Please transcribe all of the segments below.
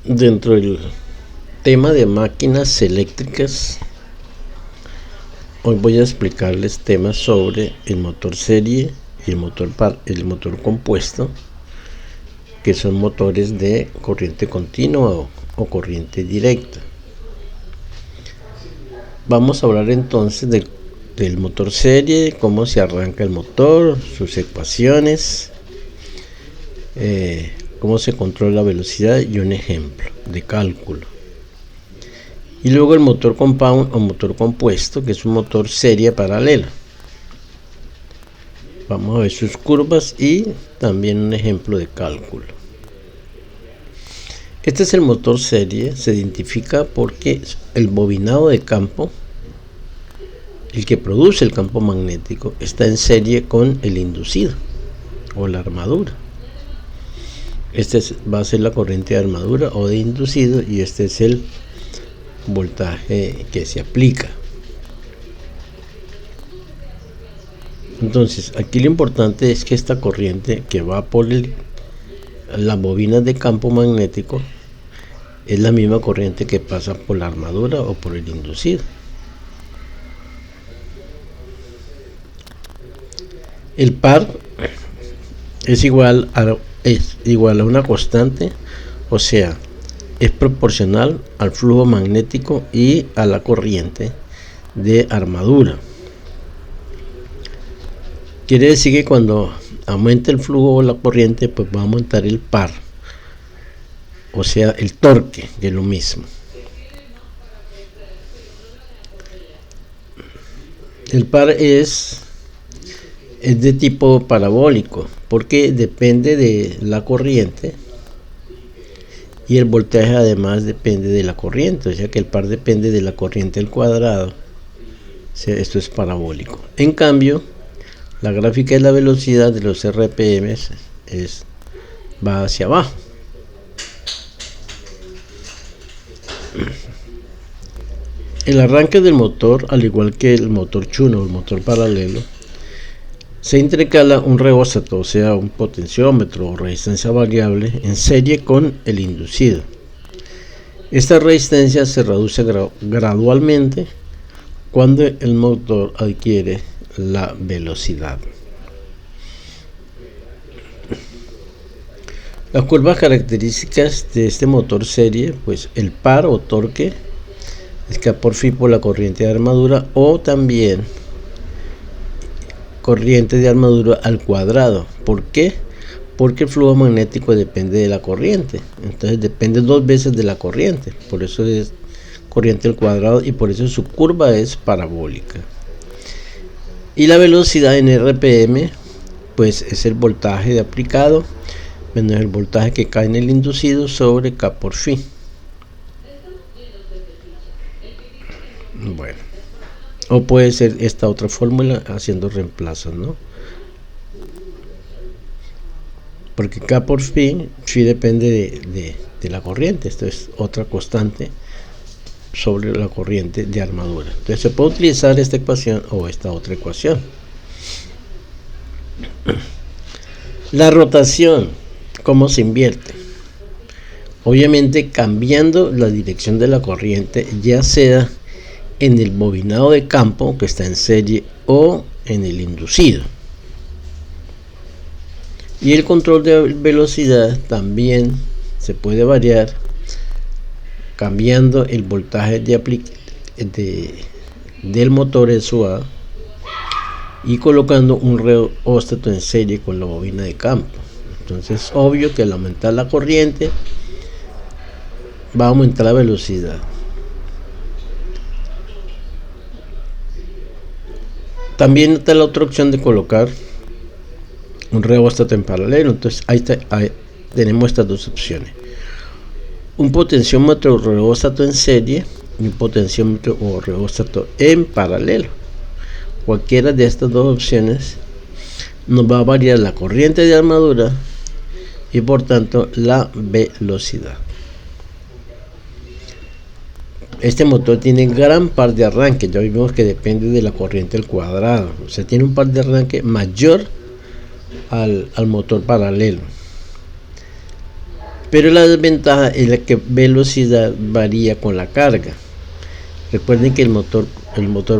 Dentro del tema de máquinas eléctricas, hoy voy a explicarles temas sobre el motor serie y el motor compuesto, que son motores de corriente continua o corriente directa. Vamos a hablar entonces del motor serie, cómo se arranca el motor, sus ecuaciones, cómo se controla la velocidad y un ejemplo de cálculo. Y luego el motor compound o motor compuesto, que es un motor serie paralelo. Vamos a ver sus curvas y también un ejemplo de cálculo. Este es el motor serie, se identifica porque el bobinado de campo, el que produce el campo magnético, está en serie con el inducido o la armadura. Este va a ser la corriente de armadura o de inducido, y este es el voltaje que se aplica. Entonces, aquí lo importante es que esta corriente que va por las bobinas de campo magnético es la misma corriente que pasa por la armadura o por el inducido. El par es igual a una constante, o sea, es proporcional al flujo magnético y a la corriente de armadura. Quiere decir que cuando aumente el flujo o la corriente, pues va a aumentar el par, o sea, el torque, que es lo mismo. El par es de tipo parabólico, porque depende de la corriente y el voltaje además depende de la corriente, o sea que el par depende de la corriente al cuadrado. O sea, esto es parabólico. En cambio, la gráfica de la velocidad de los RPM va hacia abajo. El arranque del motor, al igual que el motor Shunt o el motor paralelo, se intercala un reóstato, o sea, un potenciómetro o resistencia variable, en serie con el inducido. Esta resistencia se reduce gradualmente cuando el motor adquiere la velocidad. Las curvas características de este motor serie, pues el par o torque es K por phi por la corriente de armadura, o también corriente de armadura al cuadrado. ¿Por qué? Porque el flujo magnético depende de la corriente, entonces depende dos veces de la corriente, por eso es corriente al cuadrado y por eso su curva es parabólica. Y la velocidad en RPM, pues es el voltaje de aplicado menos el voltaje que cae en el inducido sobre K por phi. Bueno, o puede ser esta otra fórmula haciendo reemplazos, ¿no? Porque K por phi depende de la corriente, esto es otra constante sobre la corriente de armadura. Entonces se puede utilizar esta ecuación o esta otra ecuación. La rotación, ¿cómo se invierte? Obviamente cambiando la dirección de la corriente, ya sea en el bobinado de campo que está en serie o en el inducido. Y el control de velocidad también se puede variar cambiando el voltaje del motor SOA y colocando un reóstato en serie con la bobina de campo. Entonces es obvio que al aumentar la corriente va a aumentar la velocidad. También está la otra opción de colocar un reóstato en paralelo. Entonces ahí tenemos estas dos opciones: un potenciómetro o reóstato en serie y un potenciómetro o reóstato en paralelo. Cualquiera de estas dos opciones nos va a variar la corriente de armadura y por tanto la velocidad. Este motor tiene gran par de arranque, ya vimos que depende de la corriente al cuadrado, o sea, tiene un par de arranque mayor al motor paralelo. Pero la desventaja es la que velocidad varía con la carga. Recuerden que el motor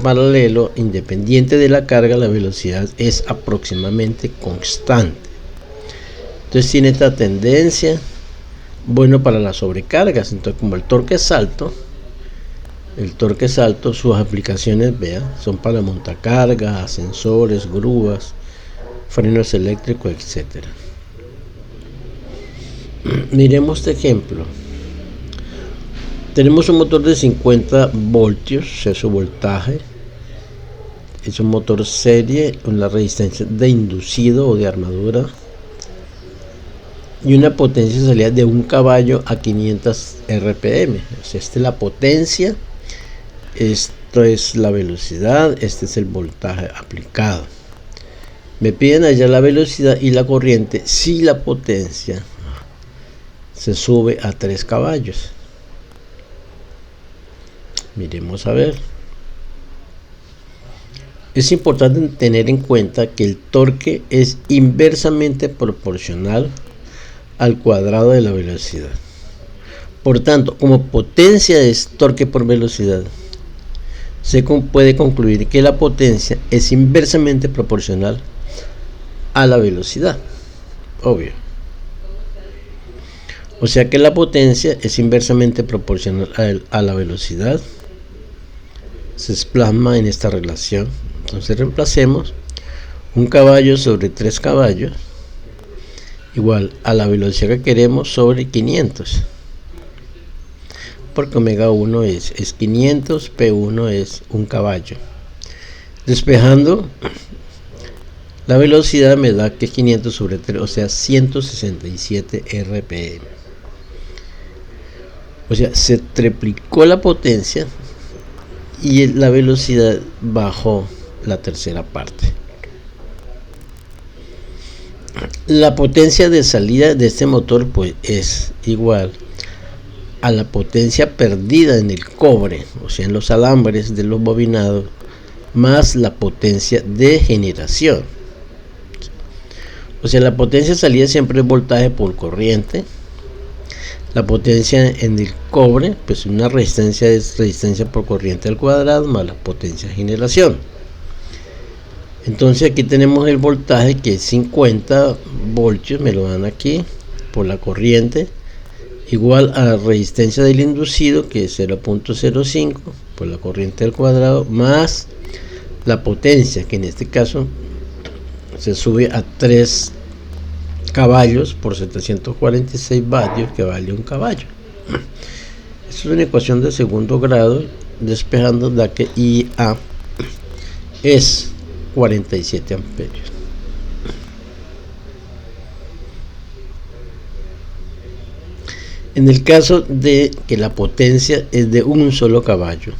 paralelo, independiente de la carga, la velocidad es aproximadamente constante. Entonces tiene esta tendencia, bueno para las sobrecargas. Entonces, como el torque es alto, sus aplicaciones, son para montacargas, ascensores, grúas, frenos eléctricos, etc. Miremos este ejemplo. Tenemos un motor de 50 voltios, o sea, su voltaje. Es un motor serie, una resistencia de inducido o de armadura. Y una potencia de salida de 1 caballo a 500 RPM. O sea, esta es la potencia, esto es la velocidad, este es el voltaje aplicado. Me piden allá la velocidad y la corriente si la potencia se sube a 3 caballos. Miremos a ver. Es importante tener en cuenta que el torque es inversamente proporcional al cuadrado de la velocidad. Por tanto, como potencia es torque por velocidad, se puede concluir que la potencia es inversamente proporcional a la velocidad. Obvio. O sea que la potencia es inversamente proporcional a la velocidad. Se plasma en esta relación. Entonces reemplacemos 1 caballo sobre 3 caballos igual a la velocidad que queremos sobre 500, porque omega 1 es 500, P1 es 1 caballo. Despejando la velocidad me da que 500 sobre 3, o sea 167 RPM. O sea, se triplicó la potencia y la velocidad bajó la tercera parte. La potencia de salida de este motor pues es igual a la potencia perdida en el cobre, o sea en los alambres de los bobinados, más la potencia de generación. O sea, la potencia de salida siempre es voltaje por corriente. La potencia en el cobre, pues una resistencia es resistencia por corriente al cuadrado más la potencia de generación. Entonces aquí tenemos el voltaje que es 50 voltios, me lo dan aquí, por la corriente, igual a la resistencia del inducido, que es 0.05 por la corriente al cuadrado, más la potencia, que en este caso se sube a 3 caballos por 746 vatios, que vale 1 caballo. Esta es una ecuación de segundo grado, despejando da que IA es 47 amperios. En el caso de que la potencia es de un solo caballo,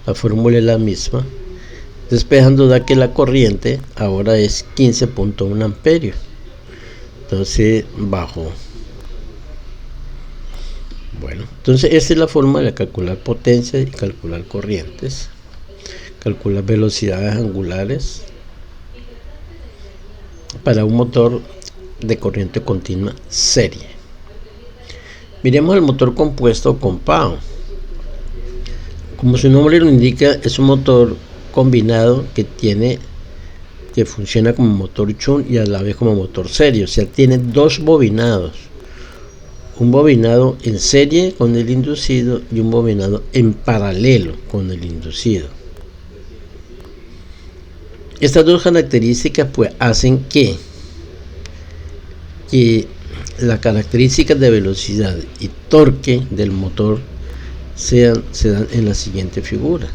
la fórmula es la misma. Despejando da que la corriente ahora es 15.1 amperios. Entonces bajó. Bueno, entonces esta es la forma de calcular potencia y calcular corrientes. Calcular velocidades angulares para un motor de corriente continua serie. Miremos el motor compuesto o compound. Como su nombre lo indica, es un motor combinado que funciona como motor shunt y a la vez como motor serie. O sea, tiene 2 bobinados. Un bobinado en serie con el inducido y un bobinado en paralelo con el inducido. Estas 2 características pues hacen que las características de velocidad y torque del motor se dan en la siguiente figura.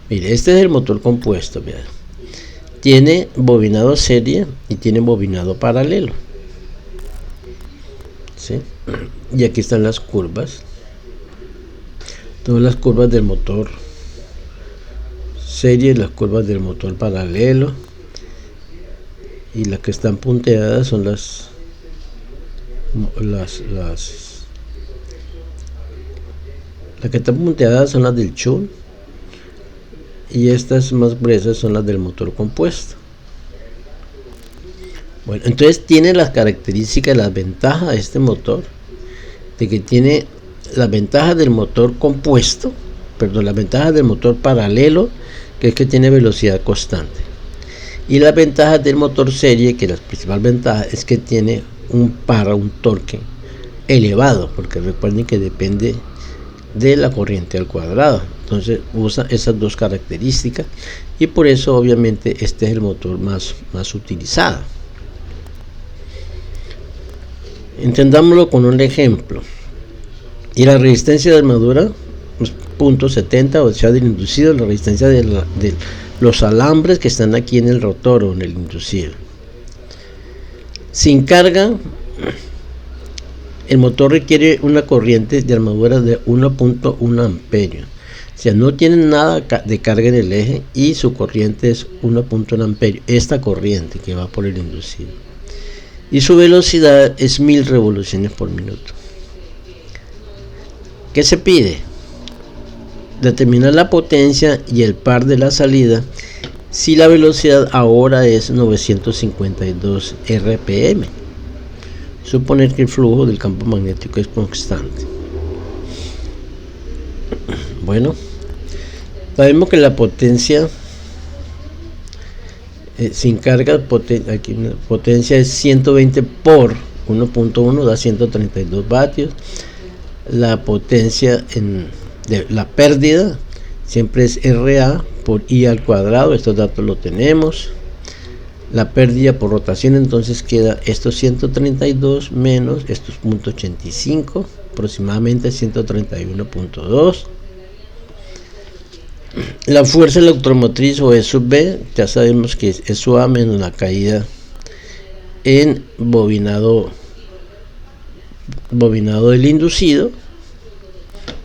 Mire, este es el motor compuesto, vean. Tiene bobinado serie y tiene bobinado paralelo, ¿sí? Y aquí están las curvas, todas las curvas del motor serie, las curvas del motor paralelo, y las que están punteadas son las que están punteadas son las del shunt, y estas más gruesas son las del motor compuesto. Bueno, entonces tiene las características, las ventajas de este motor, de que tiene las ventajas del motor compuesto, perdón, las ventajas del motor paralelo, que es que tiene velocidad constante, y las ventajas del motor serie, que la principal ventaja es que tiene un torque elevado, porque recuerden que depende de la corriente al cuadrado. Entonces usa esas dos características y por eso obviamente este es el motor más utilizado. Entendámoslo con un ejemplo. Y la resistencia de armadura, pues, .70, o sea, del inducido, la resistencia de los alambres que están aquí en el rotor o en el inducido. Sin carga, el motor requiere una corriente de armadura de 1.1 amperio. O sea, no tiene nada de carga en el eje y su corriente es 1.1 amperio. Esta corriente que va por el inducido. Y su velocidad es 1000 revoluciones por minuto. ¿Qué se pide? Determinar la potencia y el par de la salida si la velocidad ahora es 952 RPM. Suponer que el flujo del campo magnético es constante. Bueno, sabemos que la potencia sin carga, aquí una potencia es 120 por 1.1, da 132 vatios. La potencia de la pérdida siempre es RA por I al cuadrado, estos datos lo tenemos. La pérdida por rotación, entonces queda estos 132 menos estos .85, aproximadamente 131.2. La fuerza electromotriz, o E sub B, ya sabemos que es su A menos la caída en bobinado del inducido.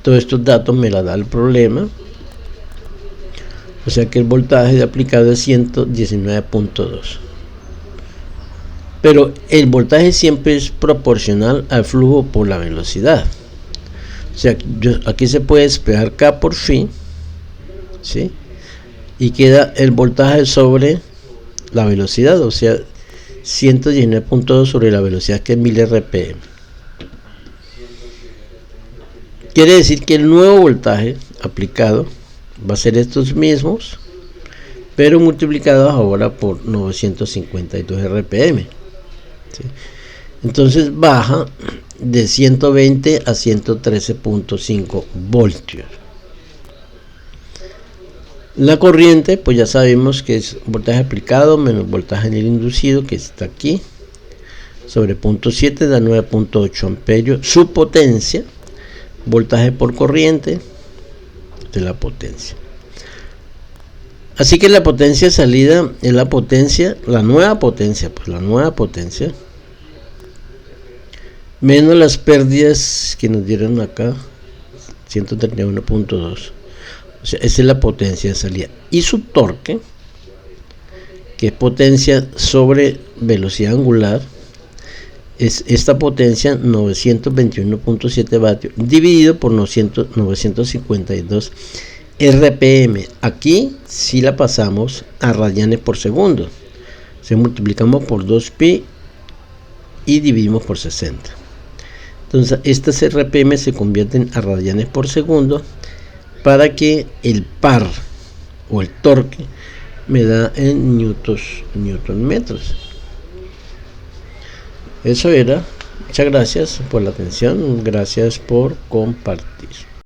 Todos estos datos me la da el problema, o sea que el voltaje de aplicado es 119.2, pero el voltaje siempre es proporcional al flujo por la velocidad. O sea, aquí se puede despejar K por phi, ¿sí? Y queda el voltaje sobre la velocidad, o sea 119.2 sobre la velocidad, que es 1000 RPM. Quiere decir que el nuevo voltaje aplicado va a ser estos mismos, pero multiplicados ahora por 952 RPM, ¿sí? Entonces baja de 120 a 113.5 voltios. La corriente, pues ya sabemos que es voltaje aplicado menos voltaje en el inducido, que está aquí, sobre 0.7 da 9.8 amperios. Su potencia, voltaje por corriente de la potencia. Así que la potencia de salida es la potencia, la nueva potencia menos las pérdidas que nos dieron acá, 131.2. O sea, esa es la potencia de salida. Y su torque, que es potencia sobre velocidad angular, es esta potencia, 921.7 vatios, dividido por 952 RPM. Aquí sí la pasamos a radianes por segundo. Se multiplicamos por 2pi y dividimos por 60. Entonces estas RPM se convierten a radianes por segundo, para que el par o el torque me da en newton metros. Eso era. Muchas gracias por la atención, gracias por compartir.